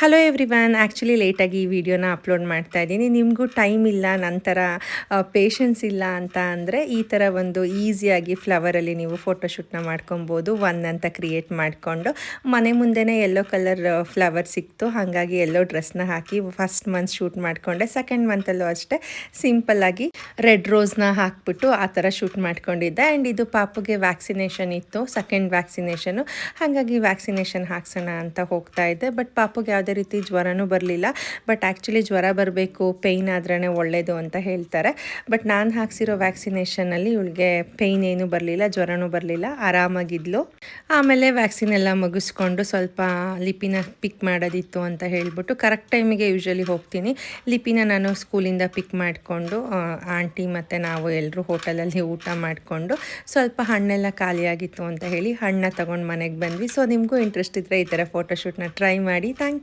Hello everyone. Actually ಲೇಟಾಗಿ ಈ ವಿಡಿಯೋನ ಅಪ್ಲೋಡ್ ಮಾಡ್ತಾ ಇದ್ದೀನಿ. ನಿಮಗೂ ಟೈಮ್ ಇಲ್ಲ, ನಂತರ ಪೇಷನ್ಸ್ ಇಲ್ಲ ಅಂತ ಅಂದರೆ ಈ ಥರ ಒಂದು ಈಸಿಯಾಗಿ ಫ್ಲವರಲ್ಲಿ ನೀವು ಫೋಟೋಶೂಟ್ನ ಮಾಡ್ಕೊಬೋದು. ಒನ್ ಅಂತ ಕ್ರಿಯೇಟ್ ಮಾಡಿಕೊಂಡು ಮನೆ ಮುಂದೆನೇ ಯೆಲ್ಲೋ ಕಲರ್ ಫ್ಲವರ್ ಸಿಕ್ತು, ಹಾಗಾಗಿ ಯೆಲ್ಲೋ ಡ್ರೆಸ್ನ ಹಾಕಿ ಫಸ್ಟ್ ಮಂತ್ ಶೂಟ್ ಮಾಡಿಕೊಂಡೆ. ಸೆಕೆಂಡ್ ಮಂತಲ್ಲೂ ಅಷ್ಟೇ ಸಿಂಪಲ್ಲಾಗಿ ರೆಡ್ ರೋಸ್ನ ಹಾಕ್ಬಿಟ್ಟು ಆ ಥರ ಶೂಟ್ ಮಾಡ್ಕೊಂಡಿದ್ದೆ. ಆ್ಯಂಡ್ ಇದು ಪಾಪುಗೆ ವ್ಯಾಕ್ಸಿನೇಷನ್ ಇತ್ತು, ಸೆಕೆಂಡ್ ವ್ಯಾಕ್ಸಿನೇಷನು, ಹಾಗಾಗಿ ವ್ಯಾಕ್ಸಿನೇಷನ್ ಹಾಕ್ಸೋಣ ಅಂತ ಹೋಗ್ತಾ ಇದ್ದೆ. ಬಟ್ ಪಾಪುಗೆ ಯಾವುದೇ ರೀತಿ ಜ್ವರನೂ ಬರಲಿಲ್ಲ. ಬಟ್ ಆ್ಯಕ್ಚುಲಿ ಜ್ವರ ಬರಬೇಕು, ಪೇಯ್ನ್ ಆದ್ರೇ ಒಳ್ಳೆಯದು ಅಂತ ಹೇಳ್ತಾರೆ. ಬಟ್ ನಾನು ಹಾಕ್ಸಿರೋ ವ್ಯಾಕ್ಸಿನೇಷನಲ್ಲಿ ಇವಳಿಗೆ ಪೇಯ್ನ್ ಏನೂ ಬರಲಿಲ್ಲ, ಜ್ವರನೂ ಬರಲಿಲ್ಲ, ಆರಾಮಾಗಿದ್ಲು. ಆಮೇಲೆ ವ್ಯಾಕ್ಸಿನ್ ಎಲ್ಲ ಮುಗಿಸ್ಕೊಂಡು ಸ್ವಲ್ಪ ಲಿಪಿನ ಪಿಕ್ ಮಾಡೋದಿತ್ತು ಅಂತ ಹೇಳಿಬಿಟ್ಟು ಕರೆಕ್ಟ್ ಟೈಮಿಗೆ ಯೂಶ್ವಲಿ ಹೋಗ್ತೀನಿ. ಲಿಪಿನ ನಾನು ಸ್ಕೂಲಿಂದ ಪಿಕ್ ಮಾಡಿಕೊಂಡು ಆಂಟಿ ಮತ್ತು ನಾವು ಎಲ್ಲರೂ ಹೋಟೆಲಲ್ಲಿ ಊಟ ಮಾಡಿಕೊಂಡು ಸ್ವಲ್ಪ ಹಣ್ಣೆಲ್ಲ ಖಾಲಿಯಾಗಿತ್ತು ಅಂತ ಹೇಳಿ ಹಣ್ಣನ್ನ ತೊಗೊಂಡು ಮನೆಗೆ ಬಂದ್ವಿ. ಸೊ ನಿಮಗೂ ಇಂಟ್ರೆಸ್ಟ್ ಇದ್ದರೆ ಈ ಥರ ಫೋಟೋಶೂಟ್ನ ಟ್ರೈ ಮಾಡಿ. Thank you.